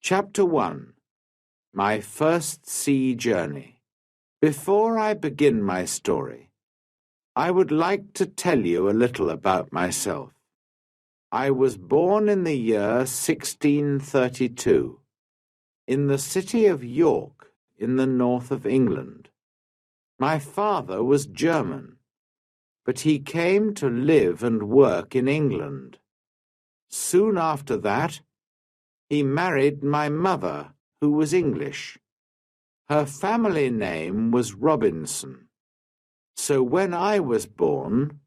Chapter 1. My First Sea Journey. Before I begin my story, I would like to tell you a little about myself. I was born in the year 1632, in the city of York, in the north of England. My father was German, but he came to live and work in England. Soon after that, he married my mother, who was English. Her family name was Robinson. So when I was born,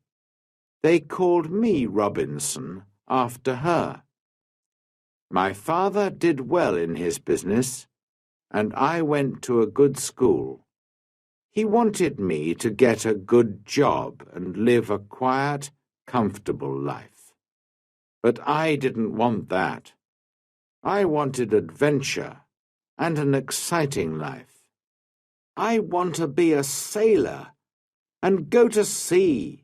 they called me Robinson after her. My father did well in his business, and I went to a good school. He wanted me to get a good job and live a quiet, comfortable life. But I didn't want that. I wanted adventure and an exciting life. I want to be a sailor and go to sea,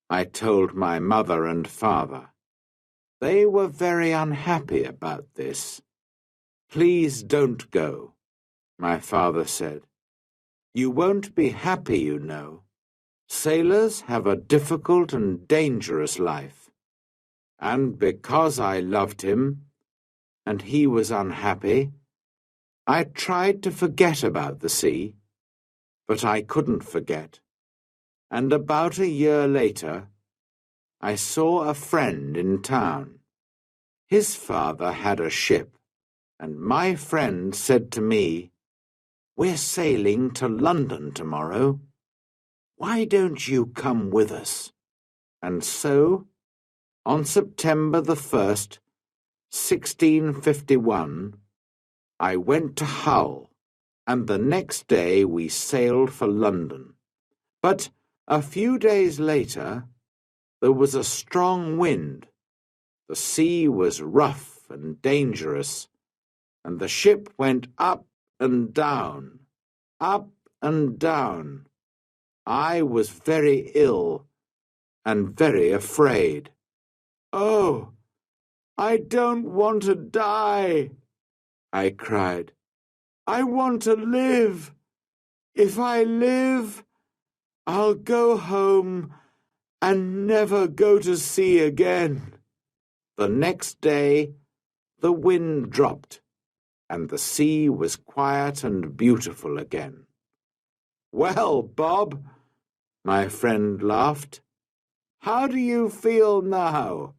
I told my mother and father. They were very unhappy about this. Please don't go, my father said. You won't be happy, you know. Sailors have a difficult and dangerous life. And because I loved him, and he was unhappy, I tried to forget about the sea, but I couldn't forget. And about a year later, I saw a friend in town. His father had a ship, and my friend said to me, "We're sailing to London tomorrow. Why don't you come with us?" And so, on September the 1st, 1651, I went to Hull, and the next day we sailed for London. But a few days later, there was a strong wind. The sea was rough and dangerous, and the ship went up and down, up and down. I was very ill and very afraid. "Oh, I don't want to die," I cried. "I want to live. If I live, I'll go home and never go to sea again." The next day, the wind dropped, and the sea was quiet and beautiful again. "Well, Bob," my friend laughed, "how do you feel now?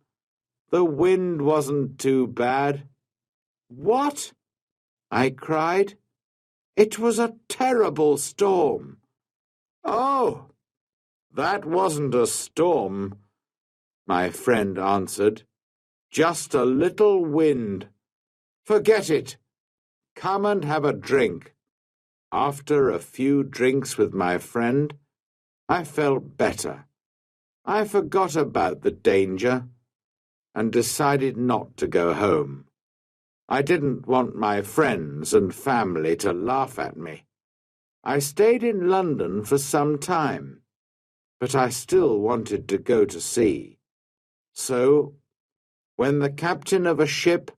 The wind wasn't too bad." "What?" I cried. "It was a terrible storm." "Oh, that wasn't a storm," my friend answered. "Just a little wind. Forget it. Come and have a drink." After a few drinks with my friend, I felt better. I forgot about the danger and decided not to go home. I didn't want my friends and family to laugh at me. I stayed in London for some time, but I still wanted to go to sea. So, when the captain of a ship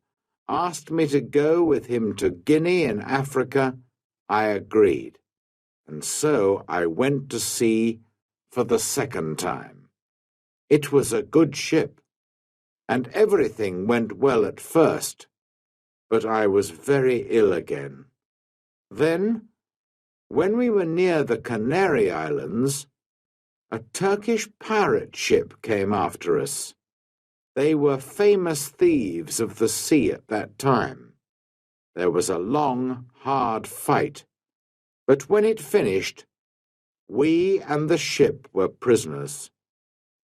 asked me to go with him to Guinea in Africa, I agreed, and so I went to sea for the second time. It was a good ship, and everything went well at first, but I was very ill again. Then, when we were near the Canary Islands, a Turkish pirate ship came after us. They were famous thieves of the sea at that time. There was a long, hard fight, but when it finished, we and the ship were prisoners.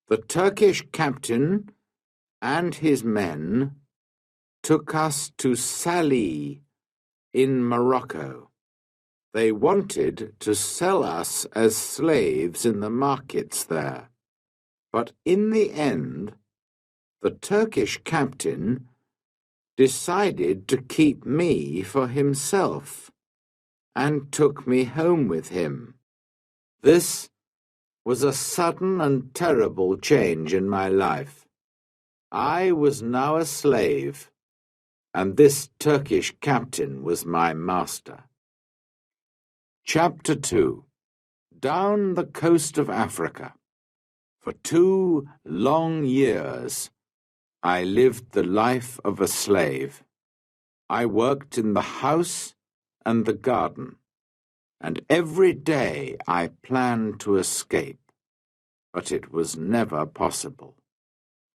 The Turkish captain and his men took us to Salé in Morocco. They wanted to sell us as slaves in the markets there, but in the end, the Turkish captain decided to keep me for himself and took me home with him. This was a sudden and terrible change in my life. I was now a slave, and this Turkish captain was my master. Chapter 2. Down the coast of Africa. For 2 long years, I lived the life of a slave. I worked in the house and the garden, and every day I planned to escape, but it was never possible.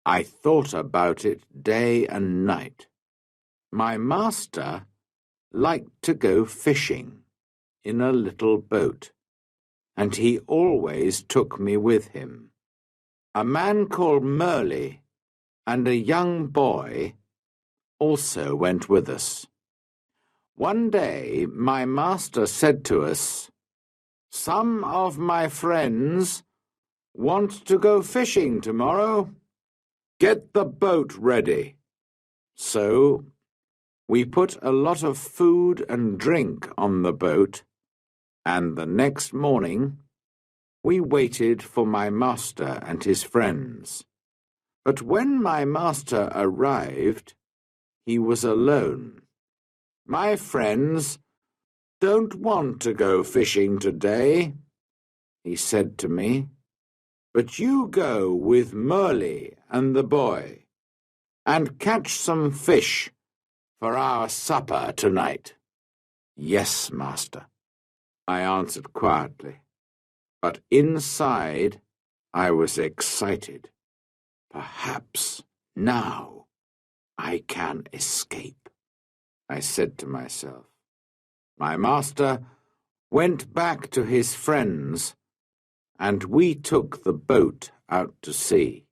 I thought about it day and night. My master liked to go fishing in a little boat, and he always took me with him. A man called Merle and a young boy also went with us. One day my master said to us, "Some of my friends want to go fishing tomorrow. Get the boat ready." So we put a lot of food and drink on the boat, and the next morning we waited for my master and his friends. But when my master arrived, he was alone. "My friends don't want to go fishing today," he said to me, "but you go with Merle and the boy, and catch some fish for our supper tonight." "Yes, master," I answered quietly, but inside I was excited. Perhaps now I can escape, I said to myself. My master went back to his friends, and we took the boat out to sea.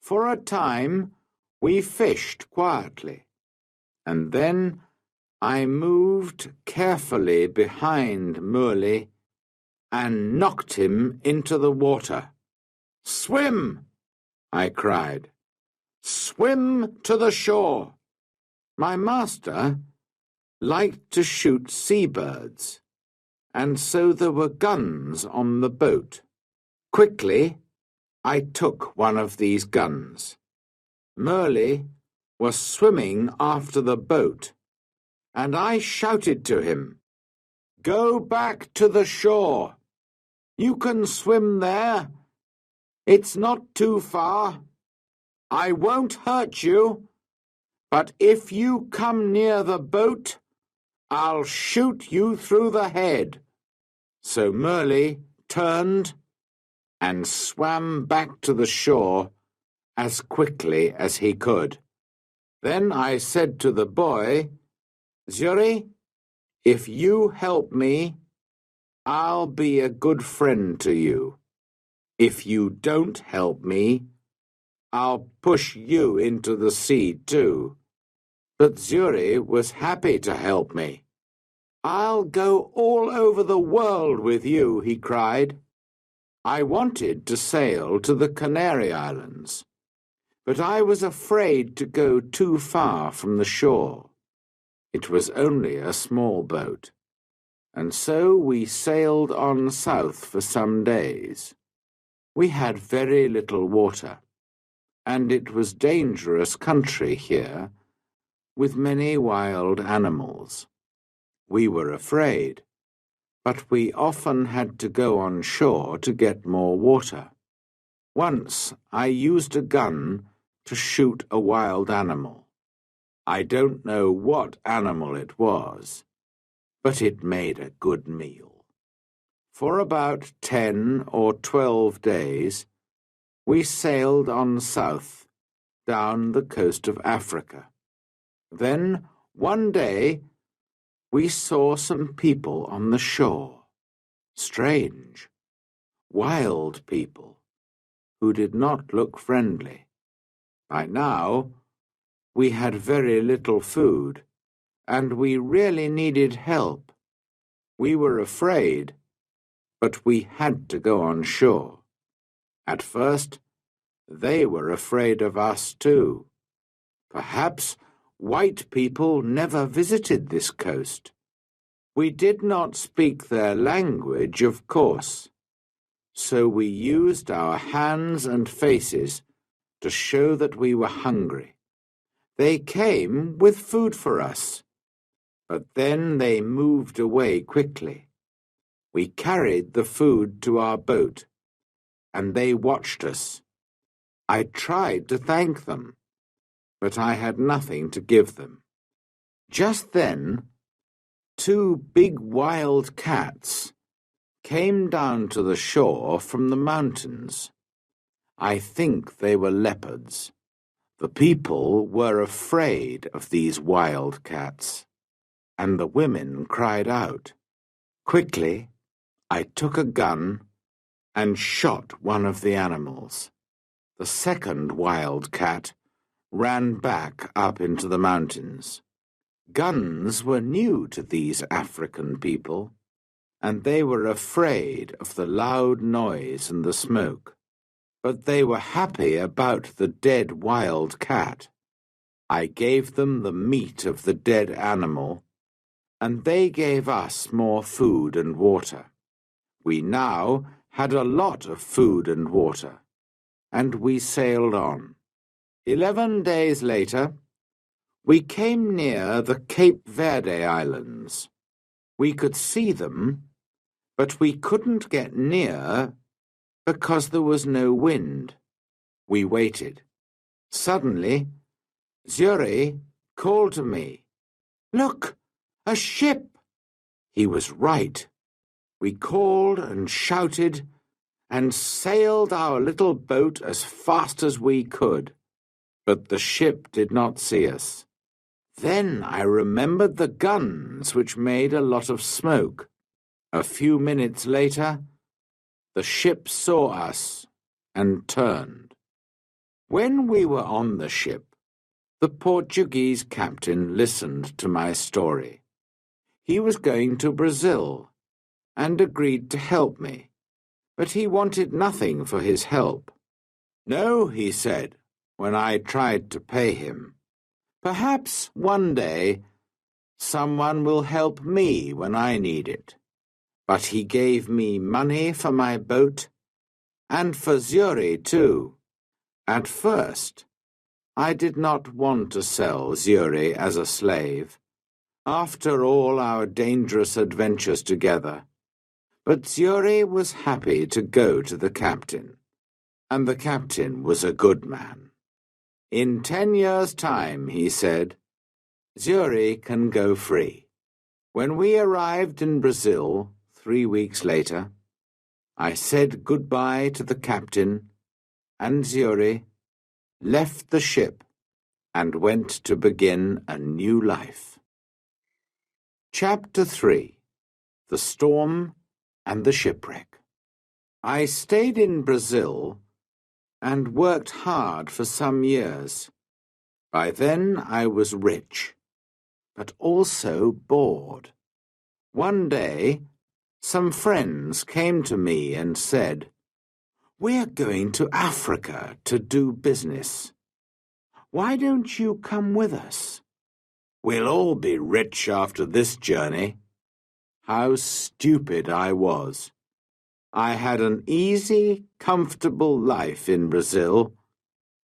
For a time we fished quietly, and then I moved carefully behind Merle and knocked him into the water. "Swim!" I cried. "Swim to the shore!" My master liked to shoot seabirds, and so there were guns on the boat. Quickly, I took one of these guns. Merle was swimming after the boat, and I shouted to him, "Go back to the shore. You can swim there. It's not too far. I won't hurt you, but if you come near the boat, I'll shoot you through the head." So Merle turned and swam back to the shore as quickly as he could. Then I said to the boy, "Zuri, if you help me, I'll be a good friend to you. If you don't help me, I'll push you into the sea too." But Zuri was happy to help me. "I'll go all over the world with you," he cried. I wanted to sail to the Canary Islands, but I was afraid to go too far from the shore. It was only a small boat, and so we sailed on south for some days. We had very little water, and it was dangerous country here, with many wild animals. We were afraid, but we often had to go on shore to get more water. Once I used a gun to shoot a wild animal. I don't know what animal it was, but it made a good meal. For about 10 or 12 days, we sailed on south, down the coast of Africa. Then, one day, we saw some people on the shore. Strange, wild people, who did not look friendly. By now, we had very little food, and we really needed help. We were afraid, but we had to go on shore. At first, they were afraid of us too. Perhaps white people never visited this coast. We did not speak their language, of course, so we used our hands and faces to show that we were hungry. They came with food for us, but then they moved away quickly. We carried the food to our boat, and they watched us. I tried to thank them, but I had nothing to give them. Just then, 2 big wild cats came down to the shore from the mountains. I think they were leopards. The people were afraid of these wild cats, and the women cried out. Quickly, I took a gun and shot one of the animals. The second wild cat ran back up into the mountains. Guns were new to these African people, and they were afraid of the loud noise and the smoke. But they were happy about the dead wild cat. I gave them the meat of the dead animal, and they gave us more food and water. We now had a lot of food and water, and we sailed on. 11 days later, we came near the Cape Verde Islands. We could see them, but we couldn't get near because there was no wind. We waited. Suddenly, Zuri called to me, "Look, a ship!" He was right. We called and shouted and sailed our little boat as fast as we could, but the ship did not see us. Then I remembered the guns which made a lot of smoke. A few minutes later, the ship saw us and turned. When we were on the ship, the Portuguese captain listened to my story. He was going to Brazil and agreed to help me, but he wanted nothing for his help. "No," he said, when I tried to pay him. "Perhaps one day someone will help me when I need it." But he gave me money for my boat and for Zuri too. At first, I did not want to sell Zuri as a slave, after all our dangerous adventures together. But Zuri was happy to go to the captain, and the captain was a good man. "In 10 years' time," he said, "Zuri can go free." When we arrived in Brazil 3 weeks later, I said goodbye to the captain, and Zuri left the ship and went to begin a new life. Chapter 3. The Storm and the Shipwreck. I stayed in Brazil and worked hard for some years. By then I was rich, but also bored. One day, some friends came to me and said, "We're going to Africa to do business. Why don't you come with us? We'll all be rich after this journey." How stupid I was. I had an easy, comfortable life in Brazil,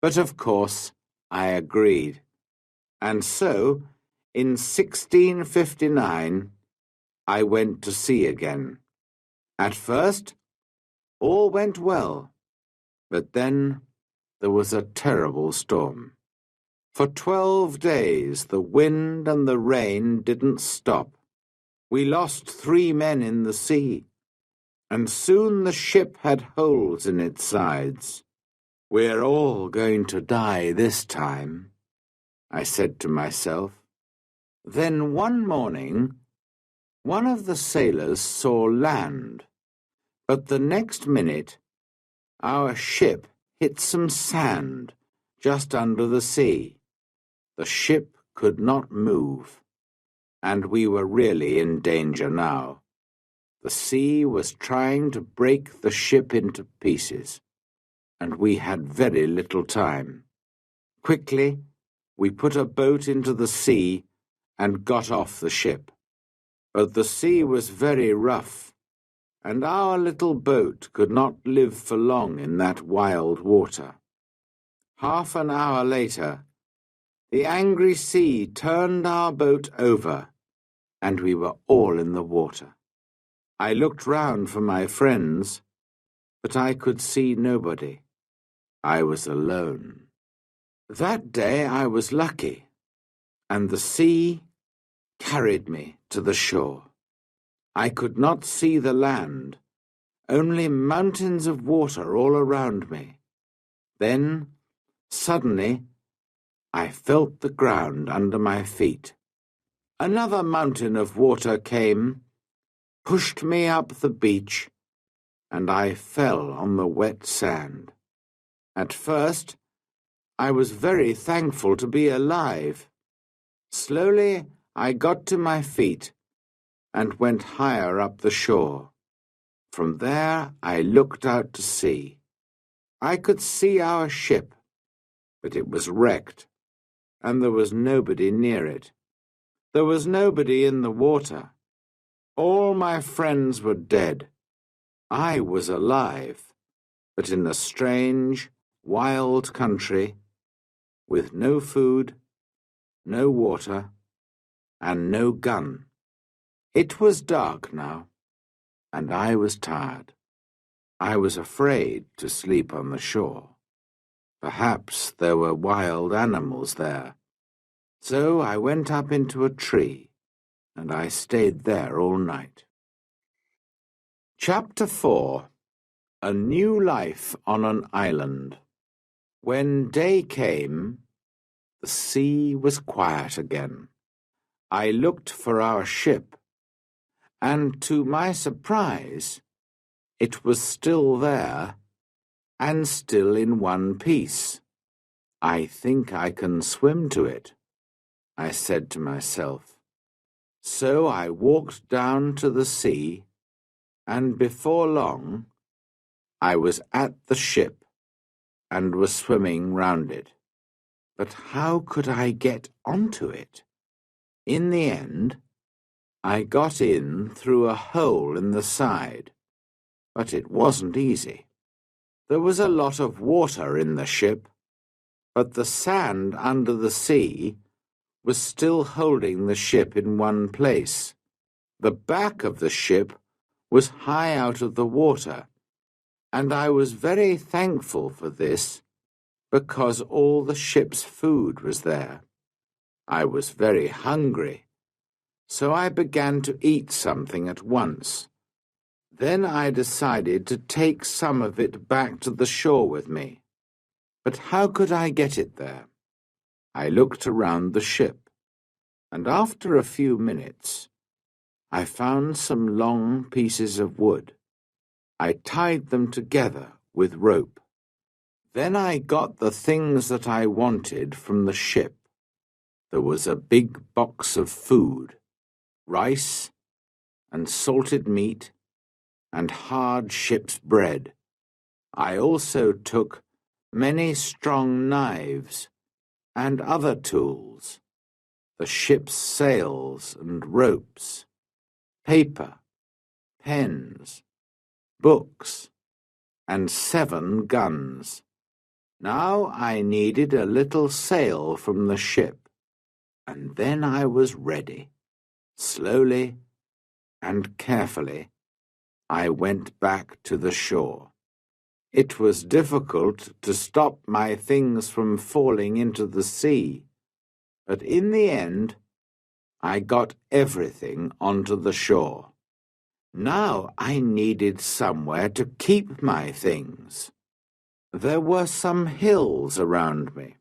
but of course I agreed. And so, in 1659, I went to sea again. At first, all went well, but then there was a terrible storm. For 12 days the wind and the rain didn't stop. We lost 3 men in the sea, and soon the ship had holes in its sides. "We're all going to die this time," I said to myself. Then one morning, one of the sailors saw land, but the next minute our ship hit some sand just under the sea. The ship could not move, and we were really in danger now. The sea was trying to break the ship into pieces, and we had very little time. Quickly, we put a boat into the sea and got off the ship. But the sea was very rough, and our little boat could not live for long in that wild water. Half an hour later, The angry sea turned our boat over, and we were all in the water. I looked round for my friends, but I could see nobody. I was alone. That day I was lucky, and the sea carried me to the shore. I could not see the land, only mountains of water all around me. Then, suddenly, I felt the ground under my feet. Another mountain of water came, pushed me up the beach, and I fell on the wet sand. At first, I was very thankful to be alive. Slowly, I got to my feet and went higher up the shore. From there, I looked out to sea. I could see our ship, but it was wrecked, and there was nobody near it. There was nobody in the water. All my friends were dead. I was alive, but in a strange, wild country, with no food, no water, and no gun. It was dark now, and I was tired. I was afraid to sleep on the shore. Perhaps there were wild animals there. So I went up into a tree, and I stayed there all night. Chapter 4. A New Life on an Island. When day came, the sea was quiet again. I looked for our ship, and to my surprise, it was still there, and still in one piece. I think I can swim to it, I said to myself. So I walked down to the sea, and before long, I was at the ship and was swimming round it. But how could I get onto it? In the end, I got in through a hole in the side, but it wasn't easy. There was a lot of water in the ship, but the sand under the sea was still holding the ship in one place. The back of the ship was high out of the water, and I was very thankful for this, because all the ship's food was there. I was very hungry, so I began to eat something at once. Then I decided to take some of it back to the shore with me. But how could I get it there? I looked around the ship, and after a few minutes, I found some long pieces of wood. I tied them together with rope. Then I got the things that I wanted from the ship. There was a big box of food, rice and salted meat and hard ship's bread. I also took many strong knives and other tools, the ship's sails and ropes, paper, pens, books, and 7 guns. Now I needed a little sail from the ship, and then I was ready. Slowly and carefully, I went back to the shore. It was difficult to stop my things from falling into the sea, but in the end, I got everything onto the shore. Now I needed somewhere to keep my things. There were some hills around me,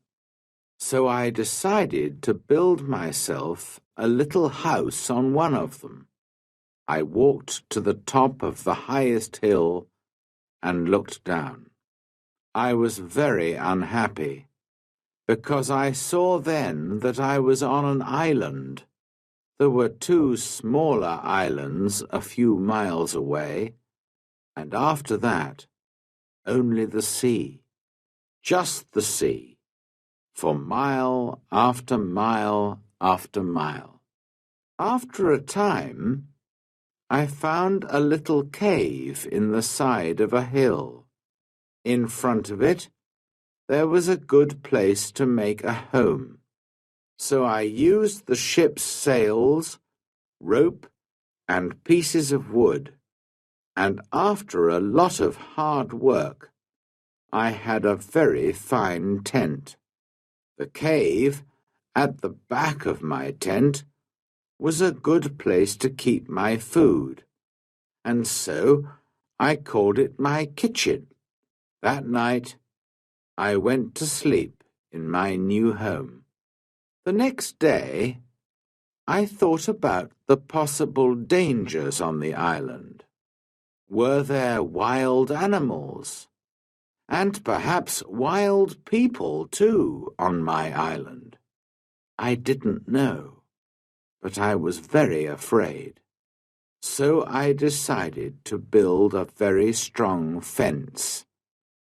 so I decided to build myself a little house on one of them. I walked to the top of the highest hill and looked down. I was very unhappy, because I saw then that I was on an island. There were 2 smaller islands a few miles away, and after that, only the sea, just the sea, for mile after mile after mile. After a time, I found a little cave in the side of a hill. In front of it, there was a good place to make a home. So I used the ship's sails, rope, and pieces of wood, and after a lot of hard work, I had a very fine tent. The cave, at the back of my tent, was a good place to keep my food, and so I called it my kitchen. That night, I went to sleep in my new home. The next day, I thought about the possible dangers on the island. Were there wild animals? And perhaps wild people, too, on my island? I didn't know, but I was very afraid. So I decided to build a very strong fence.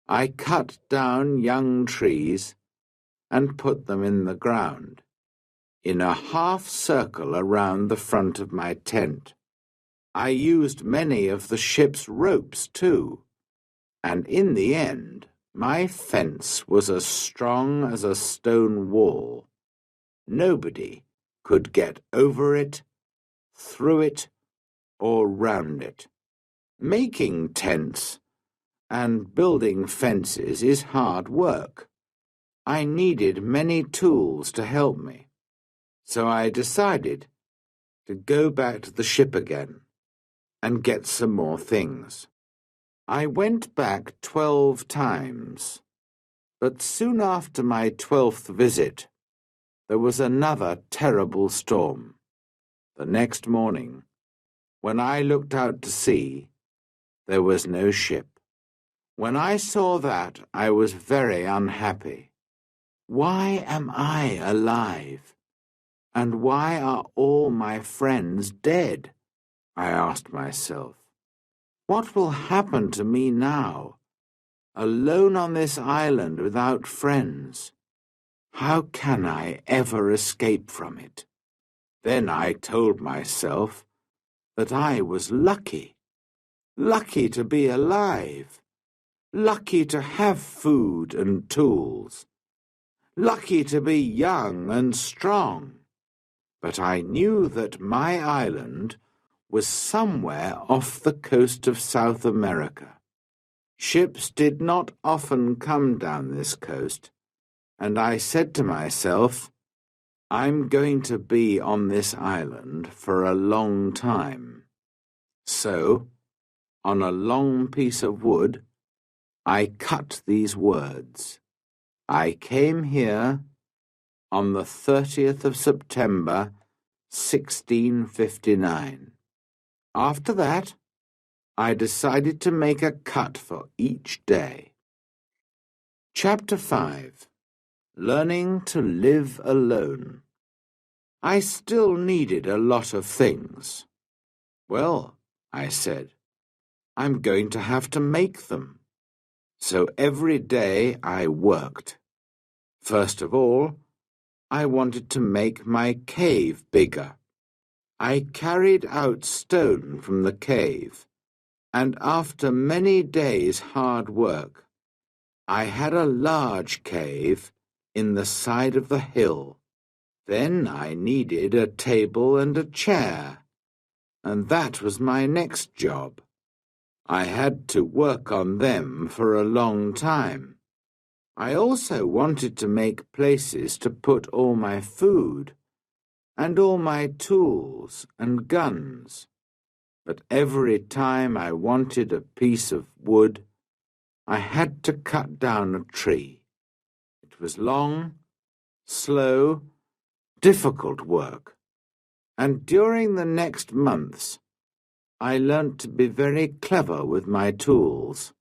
I cut down young trees and put them in the ground, in a half circle around the front of my tent. I used many of the ship's ropes, too, and in the end, my fence was as strong as a stone wall. Nobody could get over it, through it, or round it. Making tents and building fences is hard work. I needed many tools to help me, so I decided to go back to the ship again and get some more things. I went back 12 times, but soon after my 12th visit, there was another terrible storm. The next morning, when I looked out to sea, there was no ship. When I saw that, I was very unhappy. Why am I alive? And why are all my friends dead? I asked myself. What will happen to me now, alone on this island without friends? How can I ever escape from it? Then I told myself that I was lucky to be alive, lucky to have food and tools, lucky to be young and strong. But I knew that my island was somewhere off the coast of South America. Ships did not often come down this coast, and I said to myself, I'm going to be on this island for a long time. So, on a long piece of wood, I cut these words. I came here on the 30th of September, 1659. After that, I decided to make a cut for each day. Chapter 5. Learning to live alone. I still needed a lot of things. Well, I said, I'm going to have to make them. So every day I worked. First of all, I wanted to make my cave bigger. I carried out stone from the cave, and after many days' hard work, I had a large cave in the side of the hill. Then I needed a table and a chair, and that was my next job. I had to work on them for a long time. I also wanted to make places to put all my food and all my tools and guns. But every time I wanted a piece of wood, I had to cut down a tree. It was long, slow, difficult work, and during the next months, I learnt to be very clever with my tools.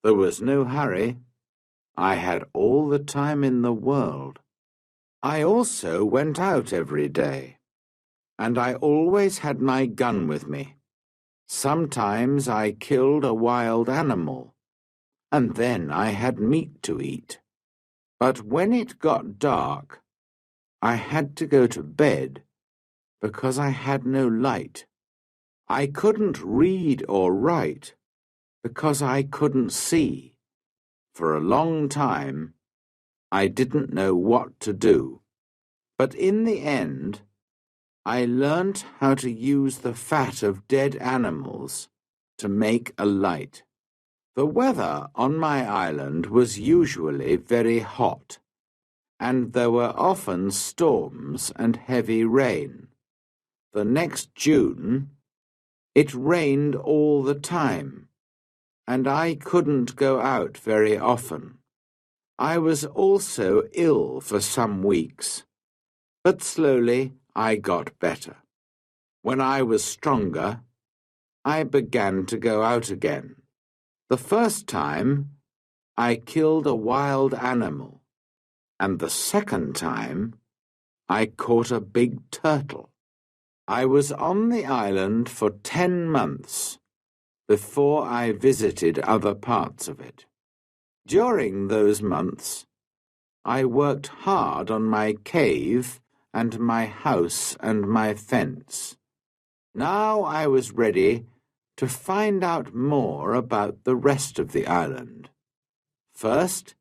There was no hurry. I had all the time in the world. I also went out every day, and I always had my gun with me. Sometimes I killed a wild animal, and then I had meat to eat. But when it got dark, I had to go to bed because I had no light. I couldn't read or write because I couldn't see. For a long time, I didn't know what to do. But in the end, I learnt how to use the fat of dead animals to make a light. The weather on my island was usually very hot, and there were often storms and heavy rain. The next June, it rained all the time, and I couldn't go out very often. I was also ill for some weeks, but slowly I got better. When I was stronger, I began to go out again. The first time, I killed a wild animal, and the second time, I caught a big turtle. I was on the island for 10 months before I visited other parts of it. During those months, I worked hard on my cave and my house and my fence. Now I was ready to find out more about the rest of the island. First,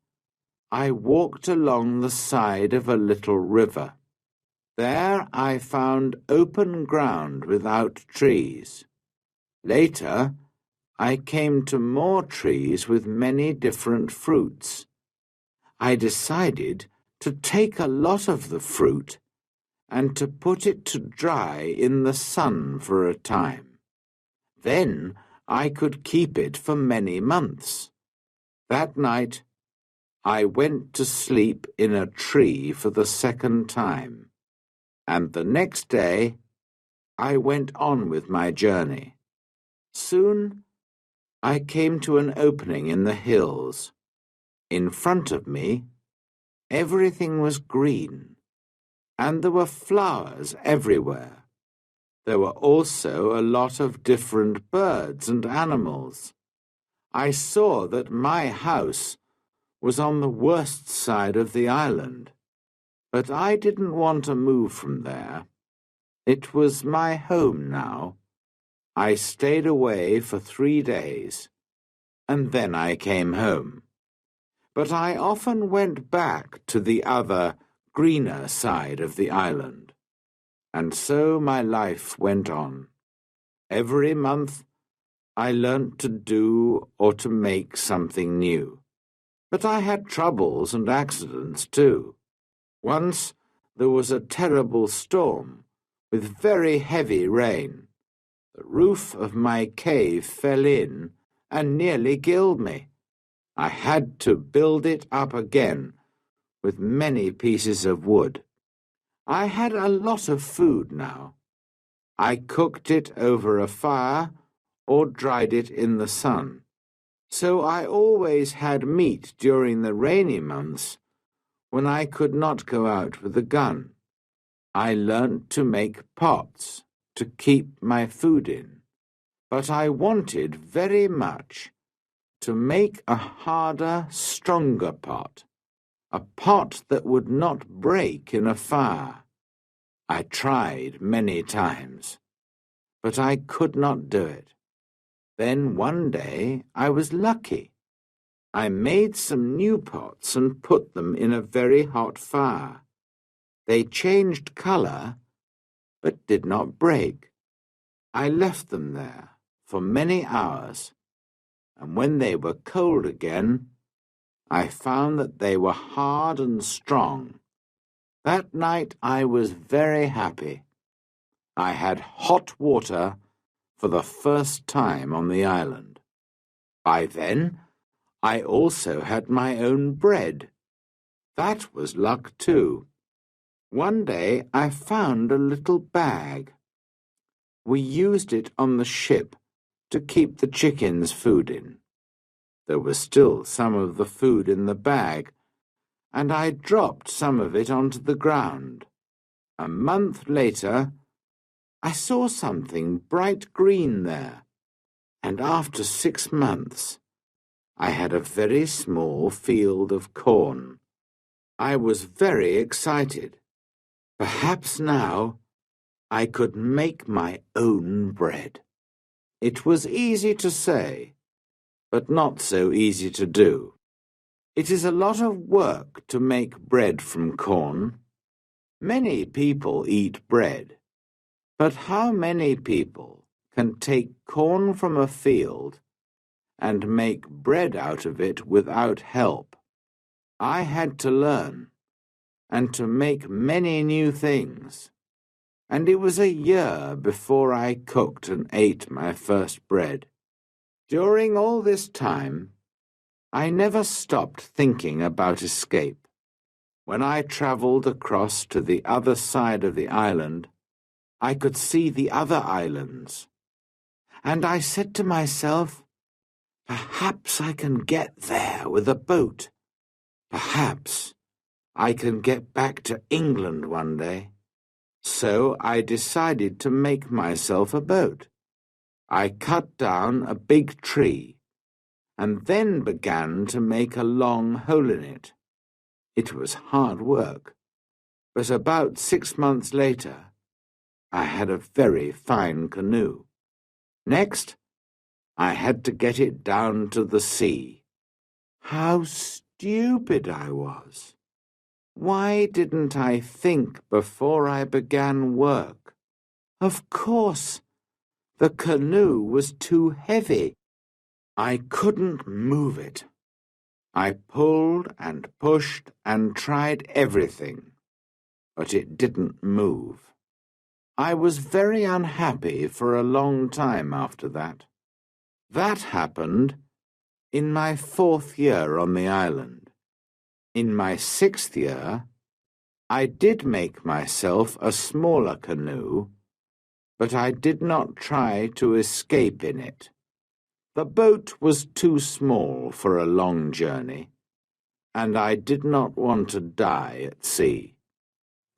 I walked along the side of a little river. There I found open ground without trees. Later, I came to more trees with many different fruits. I decided to take a lot of the fruit and to put it to dry in the sun for a time. Then I could keep it for many months. That night, I went to sleep in a tree for the second time, and the next day I went on with my journey. Soon I came to an opening in the hills. In front of me, everything was green, and there were flowers everywhere. There were also a lot of different birds and animals. I saw that my house was on the worst side of the island, but I didn't want to move from there. It was my home now. I stayed away for 3 days, and then I came home. But I often went back to the other, greener side of the island, and so my life went on. Every month I learnt to do or to make something new. But I had troubles and accidents too. Once there was a terrible storm with very heavy rain. The roof of my cave fell in and nearly killed me. I had to build it up again with many pieces of wood. I had a lot of food now. I cooked it over a fire or dried it in the sun. So I always had meat during the rainy months when I could not go out with a gun. I learnt to make pots to keep my food in, but I wanted very much to make a harder, stronger pot, a pot that would not break in a fire. I tried many times, but I could not do it. Then one day I was lucky. I made some new pots and put them in a very hot fire. They changed colour, but did not break. I left them there for many hours, and when they were cold again, I found that they were hard and strong. That night I was very happy. I had hot water for the first time on the island. By then, I also had my own bread. That was luck too. One day I found a little bag. We used it on the ship to keep the chickens' food in. There was still some of the food in the bag, and I dropped some of it onto the ground. A month later, I saw something bright green there, and after 6 months, I had a very small field of corn. I was very excited. Perhaps now I could make my own bread. It was easy to say, but not so easy to do. It is a lot of work to make bread from corn. Many people eat bread, but how many people can take corn from a field and make bread out of it without help? I had to learn and to make many new things, and it was a year before I cooked and ate my first bread. During all this time, I never stopped thinking about escape. When I travelled across to the other side of the island, I could see the other islands, and I said to myself, perhaps I can get there with a boat. Perhaps I can get back to England one day. So I decided to make myself a boat. I cut down a big tree and then began to make a long hole in it. It was hard work, but about 6 months later, I had a very fine canoe. Next, I had to get it down to the sea. How stupid I was! Why didn't I think before I began work? Of course, the canoe was too heavy. I couldn't move it. I pulled and pushed and tried everything, but it didn't move. I was very unhappy for a long time after that. That happened in my 4th year on the island. In my 6th year, I did make myself a smaller canoe, but I did not try to escape in it. The boat was too small for a long journey, and I did not want to die at sea.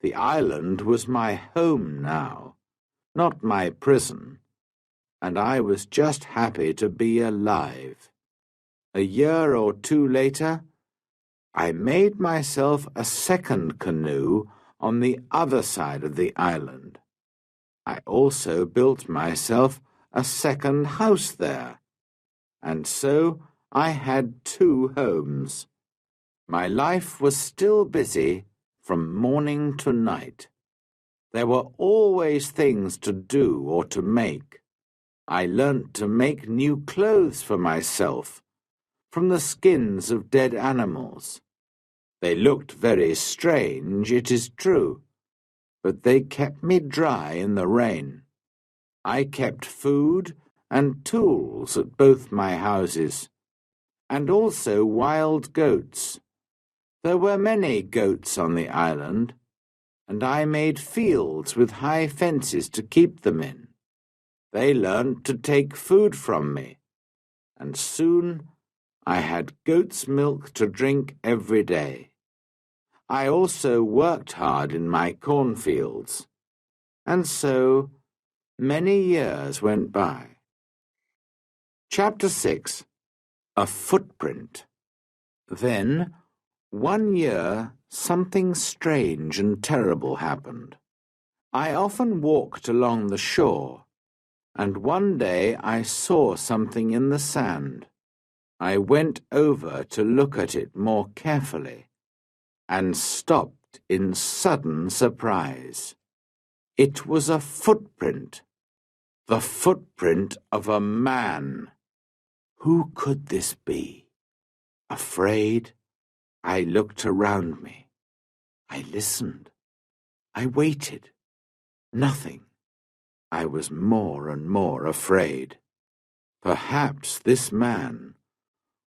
The island was my home now, not my prison, and I was just happy to be alive. A year or 2 later, I made myself a second canoe on the other side of the island. I also built myself a second house there, and so I had 2 homes. My life was still busy from morning to night. There were always things to do or to make. I learnt to make new clothes for myself from the skins of dead animals. They looked very strange, it is true, but they kept me dry in the rain. I kept food and tools at both my houses, and also wild goats. There were many goats on the island, and I made fields with high fences to keep them in. They learnt to take food from me, and soon I had goat's milk to drink every day. I also worked hard in my cornfields, and so many years went by. Chapter 6. A Footprint. Then, one year, something strange and terrible happened. I often walked along the shore, and one day I saw something in the sand. I went over to look at it more carefully, and stopped in sudden surprise. It was a footprint, the footprint of a man. Who could this be? Afraid, I looked around me. I listened. I waited. Nothing. I was more and more afraid. Perhaps this man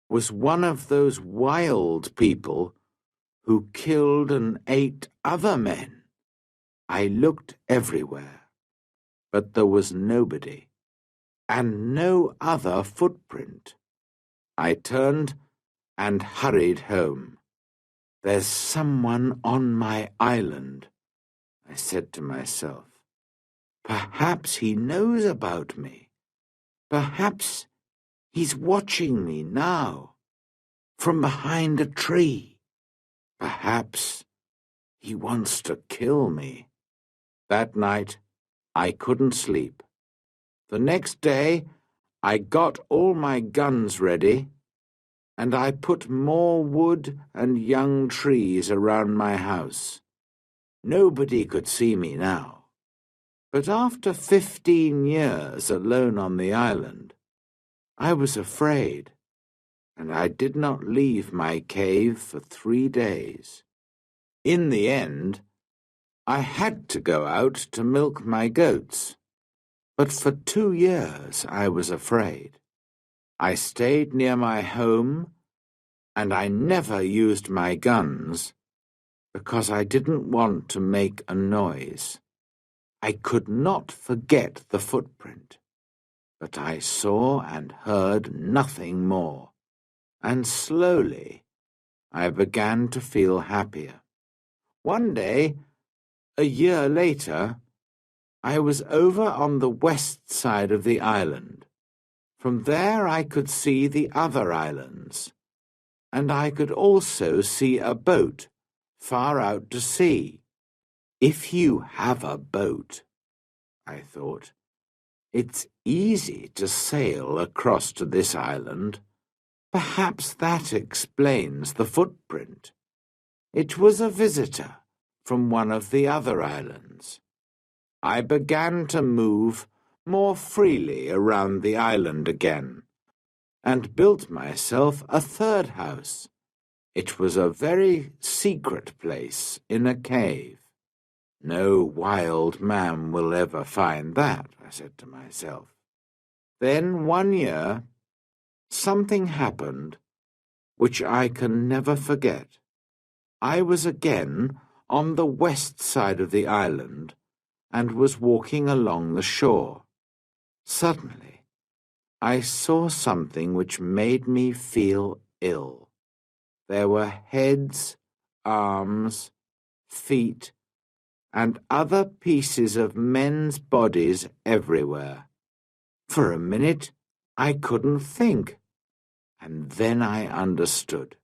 was one of those wild people who killed and ate other men. I looked everywhere, but there was nobody, and no other footprint. I turned and hurried home. There's someone on my island, I said to myself. Perhaps he knows about me. Perhaps he's watching me now, from behind a tree. Perhaps he wants to kill me. That night, I couldn't sleep. The next day, I got all my guns ready, and I put more wood and young trees around my house. Nobody could see me now. But after 15 years alone on the island, I was afraid, and I did not leave my cave for 3 days. In the end, I had to go out to milk my goats, but for 2 years I was afraid. I stayed near my home, and I never used my guns because I didn't want to make a noise. I could not forget the footprint, but I saw and heard nothing more, and slowly I began to feel happier. One day, a year later, I was over on the west side of the island. From there I could see the other islands, and I could also see a boat far out to sea. If you have a boat, I thought, it's easy to sail across to this island. Perhaps that explains the footprint. It was a visitor from one of the other islands. I began to move more freely around the island again, and built myself a third house. It was a very secret place in a cave. No wild man will ever find that, I said to myself. Then one year, something happened which I can never forget. I was again on the west side of the island and was walking along the shore. Suddenly, I saw something which made me feel ill. There were heads, arms, feet, and other pieces of men's bodies everywhere. For a minute, I couldn't think, and then I understood.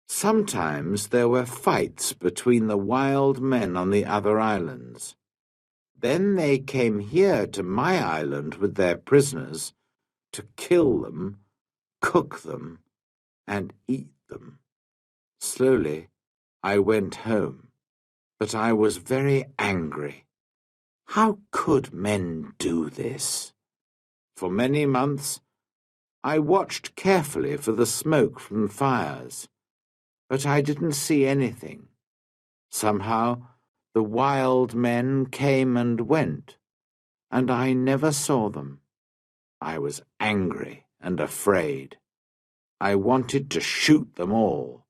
Sometimes there were fights between the wild men on the other islands. Then they came here to my island with their prisoners to kill them, cook them, and eat them. Slowly, I went home, but I was very angry. How could men do this? For many months, I watched carefully for the smoke from fires, but I didn't see anything. Somehow, the wild men came and went, and I never saw them. I was angry and afraid. I wanted to shoot them all,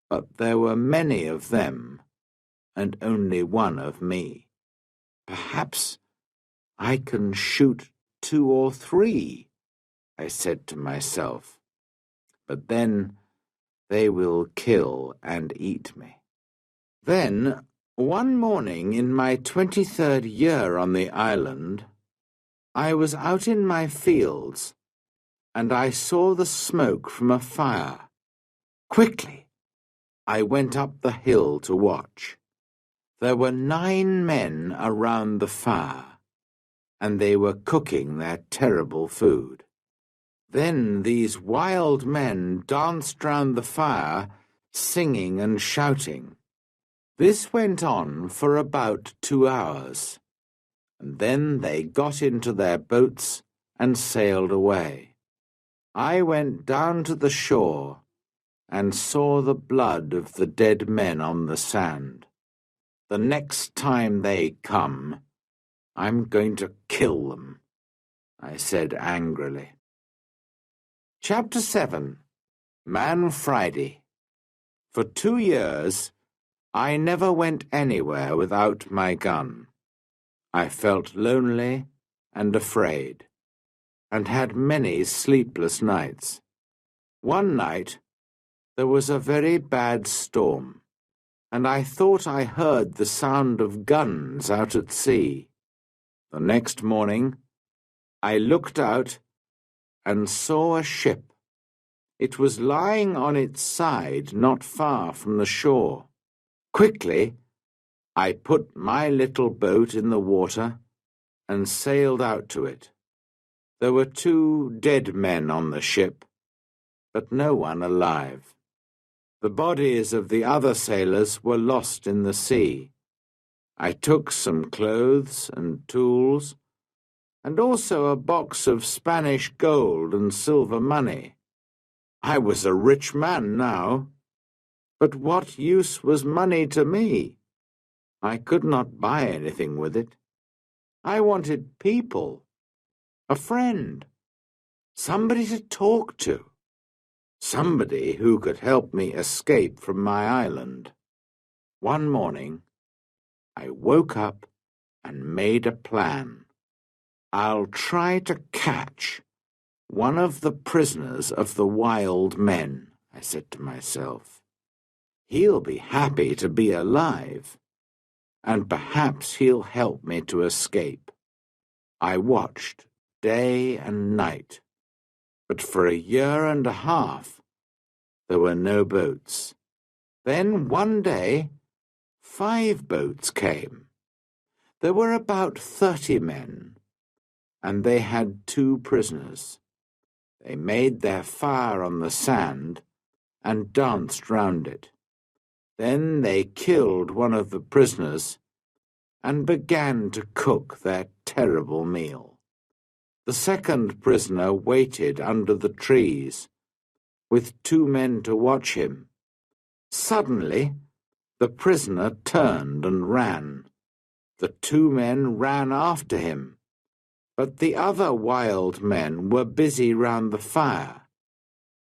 but there were many of them, and only one of me. Perhaps I can shoot 2 or 3, I said to myself, but then they will kill and eat me. Then, one morning in my 23rd year on the island, I was out in my fields, and I saw the smoke from a fire. Quickly, I went up the hill to watch. There were 9 men around the fire, and they were cooking their terrible food. Then these wild men danced round the fire, singing and shouting. This went on for about 2 hours, and then they got into their boats and sailed away. I went down to the shore and saw the blood of the dead men on the sand. The next time they come, I'm going to kill them, I said angrily. Chapter 7. Man Friday. For 2 years, I never went anywhere without my gun. I felt lonely and afraid, and had many sleepless nights. One night, there was a very bad storm, and I thought I heard the sound of guns out at sea. The next morning, I looked out and saw a ship. It was lying on its side not far from the shore. Quickly, I put my little boat in the water and sailed out to it. There were 2 dead men on the ship, but no one alive. The bodies of the other sailors were lost in the sea. I took some clothes and tools, and also a box of Spanish gold and silver money. I was a rich man now, but what use was money to me? I could not buy anything with it. I wanted people, a friend, somebody to talk to, somebody who could help me escape from my island. One morning, I woke up and made a plan. I'll try to catch one of the prisoners of the wild men, I said to myself. He'll be happy to be alive, and perhaps he'll help me to escape. I watched day and night, but for 1.5 years there were no boats. Then one day 5 boats came. There were about 30 men, and they had 2 prisoners. They made their fire on the sand and danced round it. Then they killed one of the prisoners and began to cook their terrible meal. The second prisoner waited under the trees, with 2 men to watch him. Suddenly, the prisoner turned and ran. The 2 men ran after him, but the other wild men were busy round the fire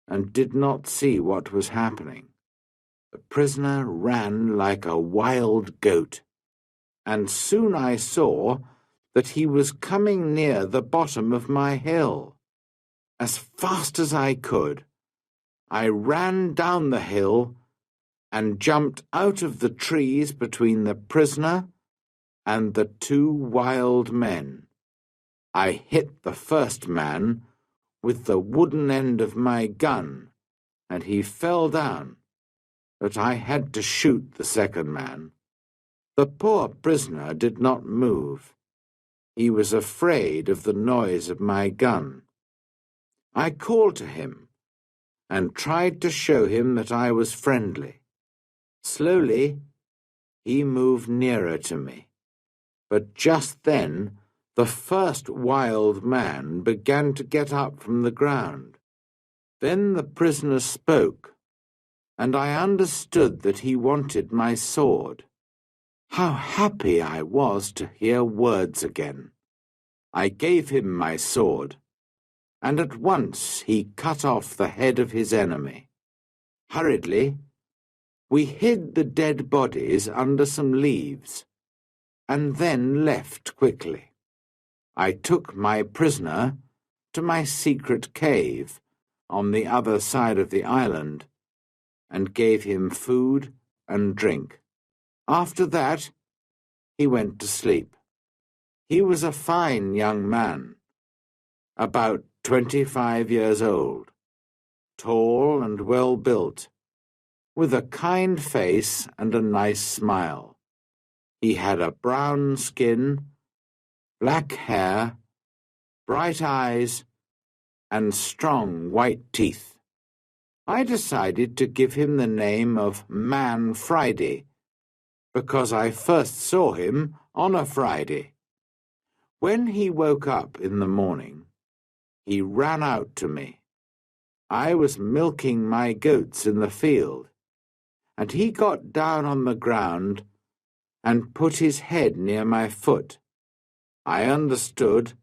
and did not see what was happening. The prisoner ran like a wild goat, and soon I saw that he was coming near the bottom of my hill. As fast as I could, I ran down the hill and jumped out of the trees between the prisoner and the 2 wild men. I hit the first man with the wooden end of my gun, and he fell down, but I had to shoot the second man. The poor prisoner did not move. He was afraid of the noise of my gun. I called to him and tried to show him that I was friendly. Slowly, he moved nearer to me, but just then the first wild man began to get up from the ground. Then the prisoner spoke, and I understood that he wanted my sword. How happy I was to hear words again. I gave him my sword, and at once he cut off the head of his enemy. Hurriedly, we hid the dead bodies under some leaves, and then left quickly. I took my prisoner to my secret cave on the other side of the island and gave him food and drink. After that, he went to sleep. He was a fine young man, about 25 years old, tall and well built, with a kind face and a nice smile. He had a brown skin, black hair, bright eyes, and strong white teeth. I decided to give him the name of Man Friday, because I first saw him on a Friday. When he woke up in the morning, he ran out to me. I was milking my goats in the field, and he got down on the ground and put his head near my foot. I understood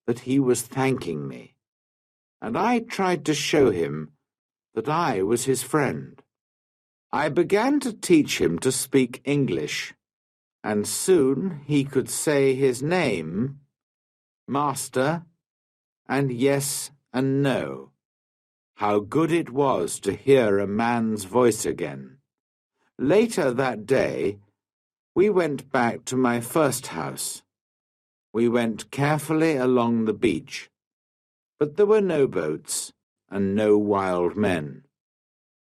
that he was thanking me, and I tried to show him that I was his friend. I began to teach him to speak English, and soon he could say his name, Master, and yes and no. How good it was to hear a man's voice again. Later that day, we went back to my first house. We went carefully along the beach, but there were no boats and no wild men,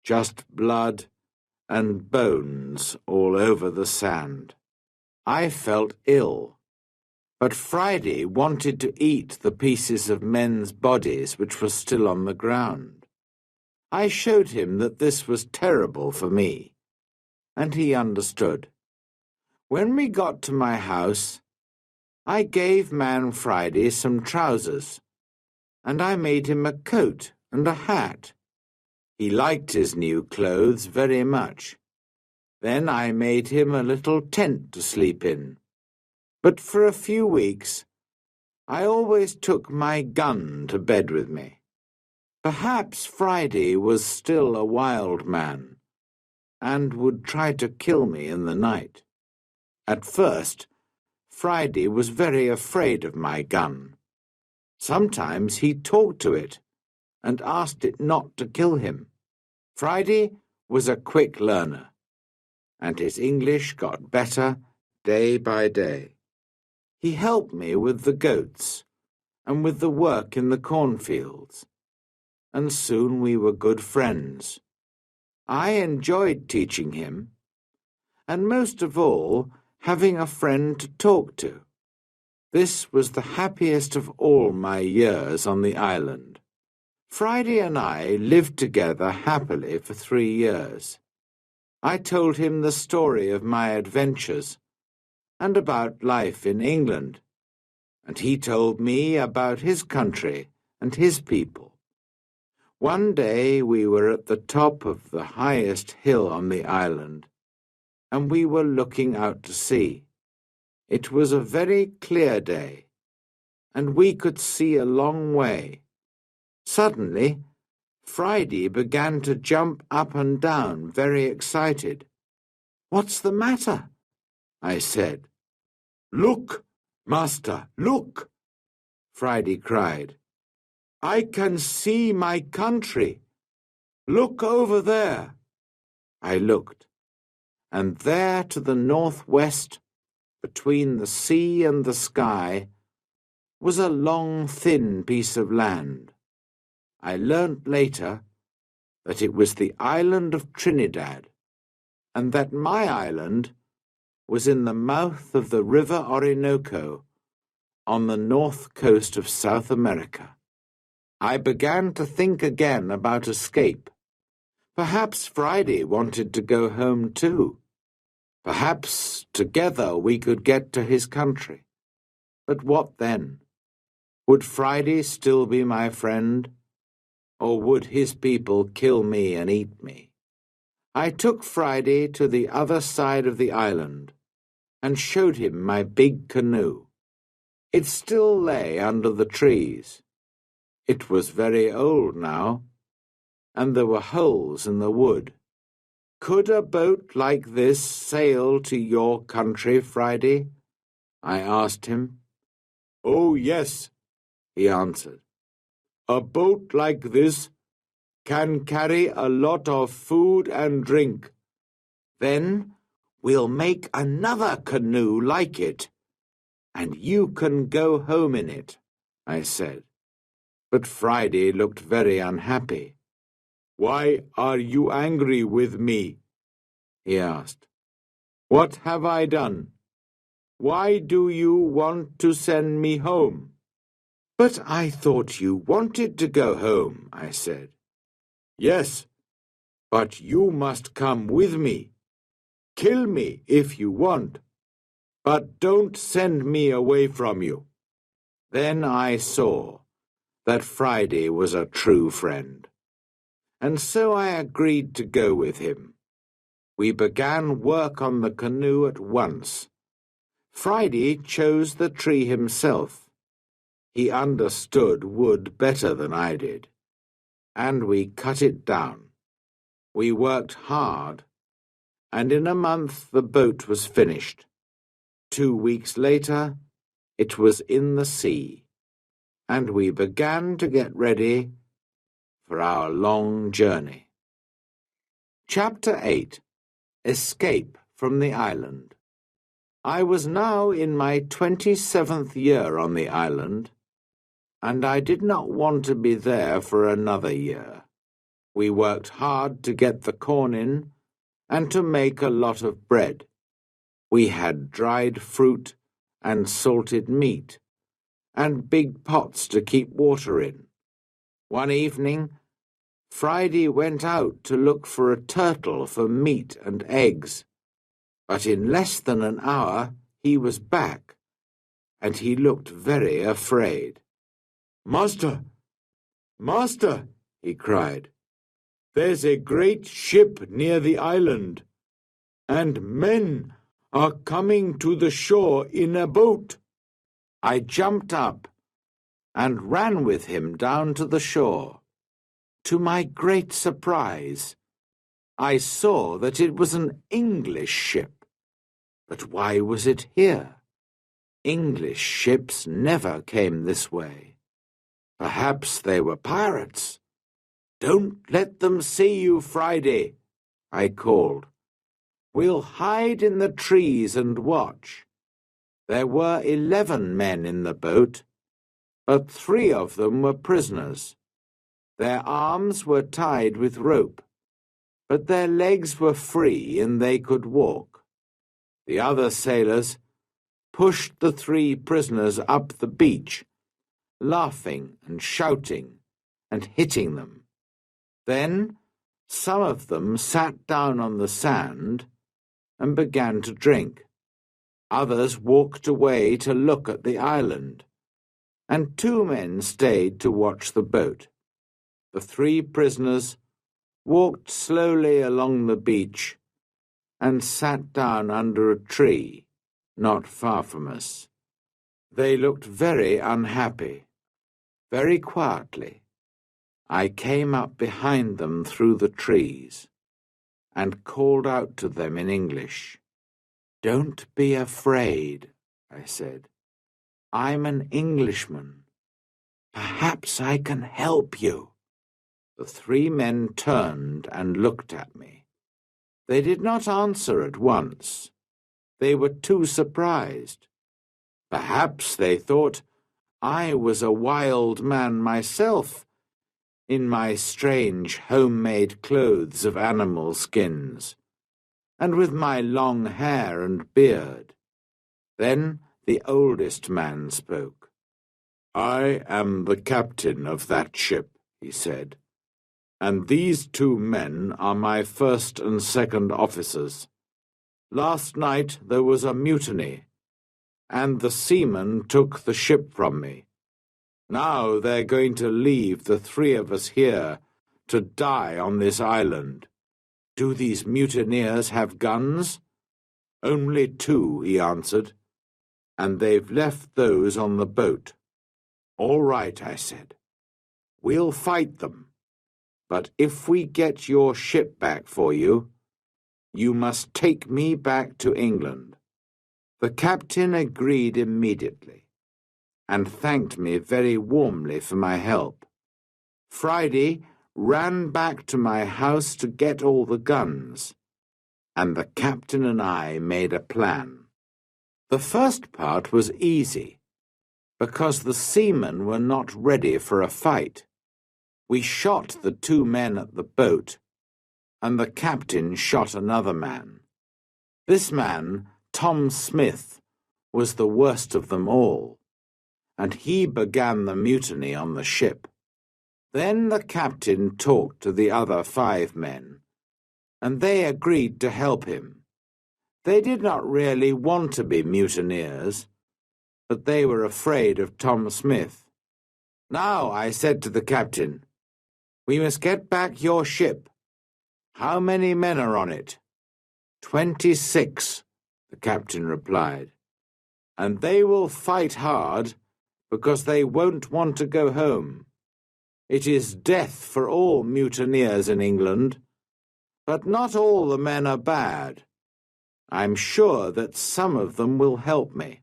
just blood and bones all over the sand. I felt ill, but Friday wanted to eat the pieces of men's bodies which were still on the ground. I showed him that this was terrible for me, and he understood. When we got to my house, I gave Man Friday some trousers, and I made him a coat and a hat. He liked his new clothes very much. Then I made him a little tent to sleep in. But for a few weeks, I always took my gun to bed with me. Perhaps Friday was still a wild man, and would try to kill me in the night. At first, Friday was very afraid of my gun. Sometimes he talked to it and asked it not to kill him. Friday was a quick learner, and his English got better day by day. He helped me with the goats and with the work in the cornfields, and soon we were good friends. I enjoyed teaching him, and most of all, having a friend to talk to. This was the happiest of all my years on the island. Friday and I lived together happily for 3 years. I told him the story of my adventures and about life in England, and he told me about his country and his people. One day we were at the top of the highest hill on the island, and we were looking out to sea. It was a very clear day, and we could see a long way. Suddenly, Friday began to jump up and down, very excited. "What's the matter?" I said. "Look, Master, look!" Friday cried. "I can see my country. Look over there." I looked, and there to the northwest, between the sea and the sky, was a long, thin piece of land. I learnt later that it was the island of Trinidad, and that my island was in the mouth of the river Orinoco on the north coast of South America. I began to think again about escape. Perhaps Friday wanted to go home too. Perhaps together we could get to his country. But what then? Would Friday still be my friend? Or would his people kill me and eat me? I took Friday to the other side of the island and showed him my big canoe. It still lay under the trees. It was very old now, and there were holes in the wood. "Could a boat like this sail to your country, Friday?" I asked him. "Oh, yes," he answered. "A boat like this can carry a lot of food and drink. Then we'll make another canoe like it, and you can go home in it," I said. But Friday looked very unhappy. "Why are you angry with me?" he asked. "What have I done? Why do you want to send me home?" "But I thought you wanted to go home," I said. "Yes, but you must come with me. Kill me if you want, but don't send me away from you." Then I saw that Friday was a true friend, and so I agreed to go with him. We began work on the canoe at once. Friday chose the tree himself. He understood wood better than I did, and we cut it down. We worked hard, and in a month the boat was finished. 2 weeks later, it was in the sea, and we began to get ready for our long journey. Chapter 8. Escape from the Island. I was now in my 27th year on the island, and I did not want to be there for another year. We worked hard to get the corn in and to make a lot of bread. We had dried fruit and salted meat, and big pots to keep water in. One evening, Friday went out to look for a turtle for meat and eggs. But in less than an hour he was back, and he looked very afraid. "Master! Master!" he cried. "There's a great ship near the island, and men are coming to the shore in a boat." I jumped up and ran with him down to the shore. To my great surprise, I saw that it was an English ship. But why was it here? English ships never came this way. Perhaps they were pirates. "Don't let them see you, Friday," I called. "We'll hide in the trees and watch." There were 11 men in the boat, but 3 of them were prisoners. Their arms were tied with rope, but their legs were free and they could walk. The other sailors pushed the 3 prisoners up the beach, laughing and shouting and hitting them. Then some of them sat down on the sand and began to drink. Others walked away to look at the island, and 2 men stayed to watch the boat. The 3 prisoners walked slowly along the beach and sat down under a tree not far from us. They looked very unhappy. Very quietly, I came up behind them through the trees and called out to them in English. "Don't be afraid," I said. "I'm an Englishman. Perhaps I can help you." The 3 men turned and looked at me. They did not answer at once. They were too surprised. Perhaps they thought I was a wild man myself, in my strange homemade clothes of animal skins, and with my long hair and beard. Then the oldest man spoke. "I am the captain of that ship," he said, "and these 2 men are my first and second officers. Last night there was a mutiny, and the seamen took the ship from me. Now they're going to leave the 3 of us here to die on this island. Do these mutineers have guns?" "Only 2, he answered, "and they've left those on the boat." "All right," I said. "We'll fight them. But if we get your ship back for you, you must take me back to England." The captain agreed immediately and thanked me very warmly for my help. Friday ran back to my house to get all the guns, and the captain and I made a plan. The first part was easy, because the seamen were not ready for a fight. We shot the 2 men at the boat, and the captain shot another man. This man, Tom Smith, was the worst of them all, and he began the mutiny on the ship. Then the captain talked to the other 5 men, and they agreed to help him. They did not really want to be mutineers, but they were afraid of Tom Smith. "Now," I said to the captain, "we must get back your ship. How many men are on it?" 26, the captain replied, "and they will fight hard because they won't want to go home. It is death for all mutineers in England, but not all the men are bad. I'm sure that some of them will help me."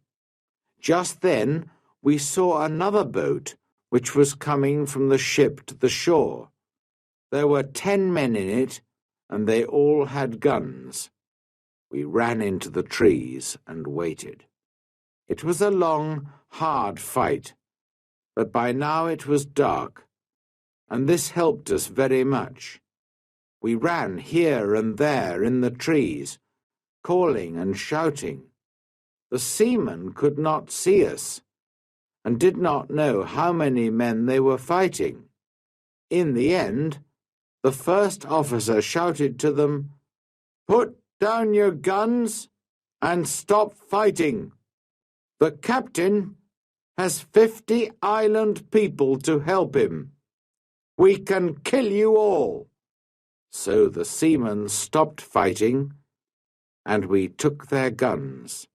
Just then we saw another boat which was coming from the ship to the shore. There were 10 men in it, and they all had guns. We ran into the trees and waited. It was a long, hard fight, but by now it was dark, and this helped us very much. We ran here and there in the trees, calling and shouting. The seamen could not see us, and did not know how many men they were fighting. In the end, the first officer shouted to them, "Put down your guns and stop fighting. The captain has 50 island people to help him. We can kill you all." So the seamen stopped fighting, and we took their guns.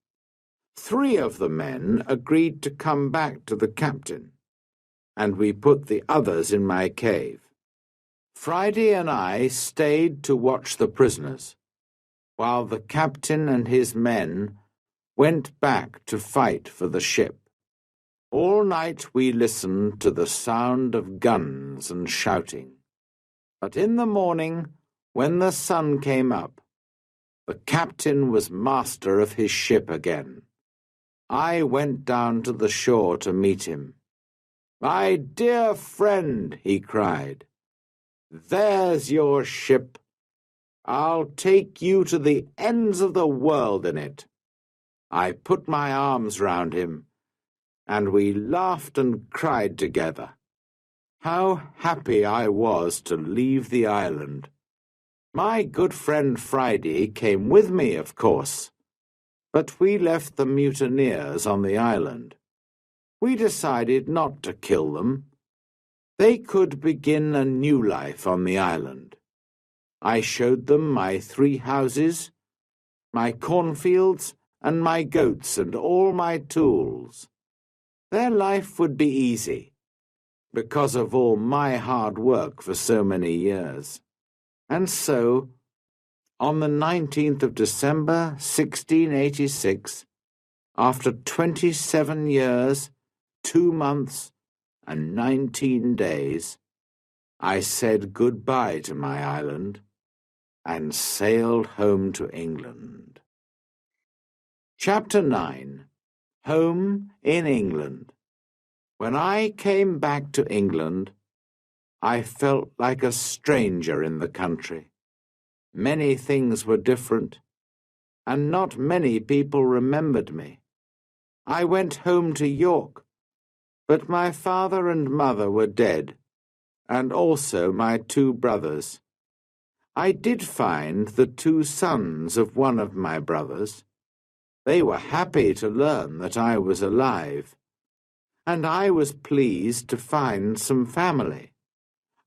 3 of the men agreed to come back to the captain, and we put the others in my cave. Friday and I stayed to watch the prisoners, while the captain and his men went back to fight for the ship. All night we listened to the sound of guns and shouting. But in the morning, when the sun came up, the captain was master of his ship again. I went down to the shore to meet him. "My dear friend," he cried, "there's your ship. I'll take you to the ends of the world in it." I put my arms round him, and we laughed and cried together. How happy I was to leave the island. My good friend Friday came with me, of course, but we left the mutineers on the island. We decided not to kill them. They could begin a new life on the island. I showed them my 3 houses, my cornfields, and my goats, and all my tools. Their life would be easy, because of all my hard work for so many years. And so, on the 19th of December, 1686, after 27 years, 2 months, and 19 days, I said goodbye to my island and sailed home to England. Chapter 9. Home in England. When I came back to England, I felt like a stranger in the country. Many things were different, and not many people remembered me. I went home to York, but my father and mother were dead, and also my 2 brothers. I did find the 2 sons of one of my brothers. They were happy to learn that I was alive, and I was pleased to find some family.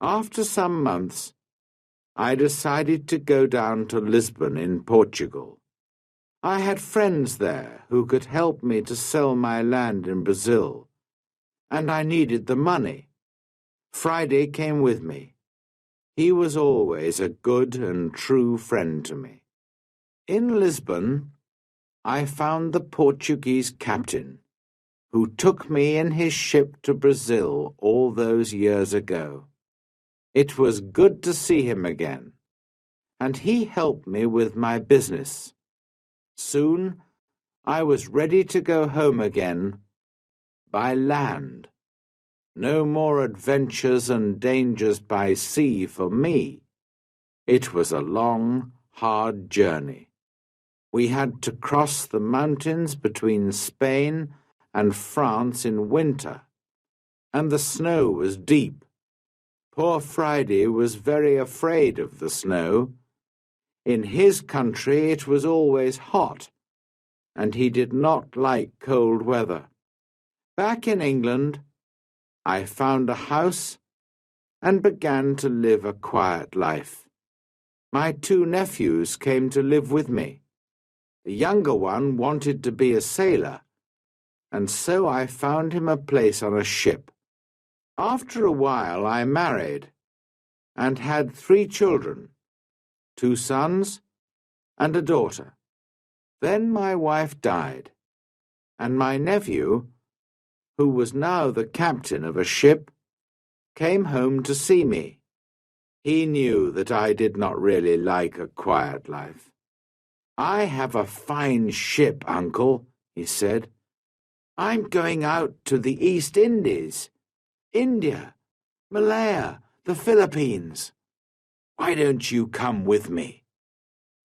After some months, I decided to go down to Lisbon in Portugal. I had friends there who could help me to sell my land in Brazil, and I needed the money. Friday came with me. He was always a good and true friend to me. In Lisbon, I found the Portuguese captain, who took me in his ship to Brazil all those years ago. It was good to see him again, and he helped me with my business. Soon I was ready to go home again by land. No more adventures and dangers by sea for me. It was a long, hard journey. We had to cross the mountains between Spain and France in winter, and the snow was deep. Poor Friday was very afraid of the snow. In his country it was always hot, and he did not like cold weather. Back in England, I found a house and began to live a quiet life. My 2 nephews came to live with me. The younger one wanted to be a sailor, and so I found him a place on a ship. After a while I married and had 3 children, 2 sons and a daughter. Then my wife died, and my nephew, who was now the captain of a ship, came home to see me. He knew that I did not really like a quiet life. "I have a fine ship, Uncle," he said. "I'm going out to the East Indies, India, Malaya, the Philippines. Why don't you come with me?"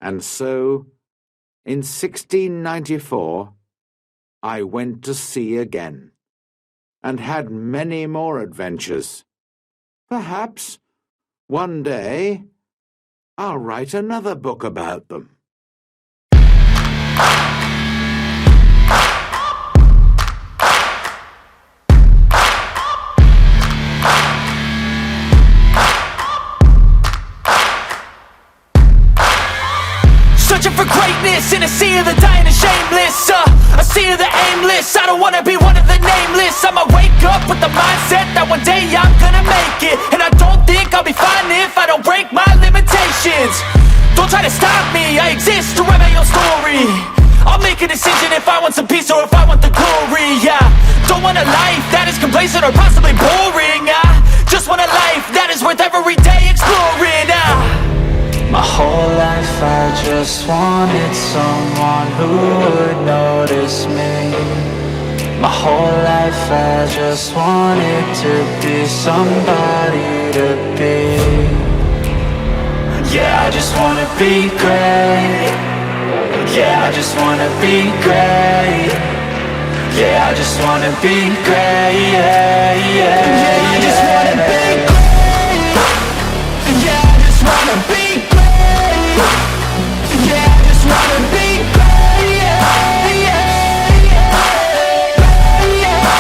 And so, in 1694, I went to sea again, and had many more adventures. Perhaps, one day, I'll write another book about them. aimless. I don't wanna be one of the nameless. I'ma wake up with the mindset that one day I'm gonna make it. And I don't think I'll be fine if I don't break my limitations. Don't try to stop me, I exist to write my own story. I'll make a decision if I want some peace or if I want the glory, yeah. Don't want a life that is complacent or possibly boring, I just want a life that is worth every day exploring, My whole life I just wanted someone who would notice me. My whole life I just wanted to be somebody to be. Yeah, I just wanna be great. Yeah, I just wanna be great. Yeah, I just wanna be great. Yeah, yeah, yeah, I just wanna be great. Yeah, I just wanna be great. Yeah, I just wanna be great. Yeah, yeah, yeah, yeah, yeah.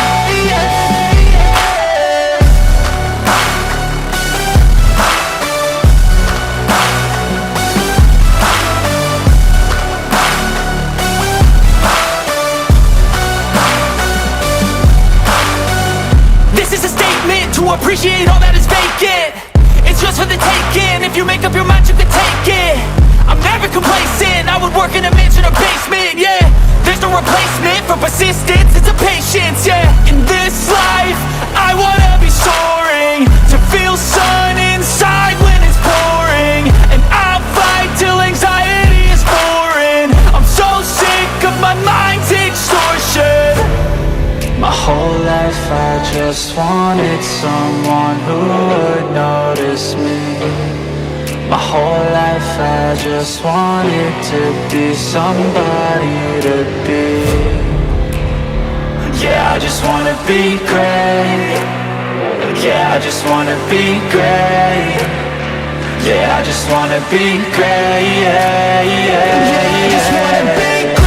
This is a statement to appreciate all that is vacant. It's just for the taking. If you make up your mind, you can take it. I'm never complacent. I would work in a mansion or basement, yeah. There's no replacement for persistence. It's a patience, yeah. In this life, I wanna be soaring, to feel sun inside when it's pouring. And I'll fight till anxiety is foreign. I'm so sick of my mind's extortion. My whole life I just wanted someone who would notice me. My whole life I just wanted to be somebody to be. Yeah, I just wanna be great. Yeah, I just wanna be great. Yeah, I just wanna be great. Yeah, yeah, yeah, I just wanna be great.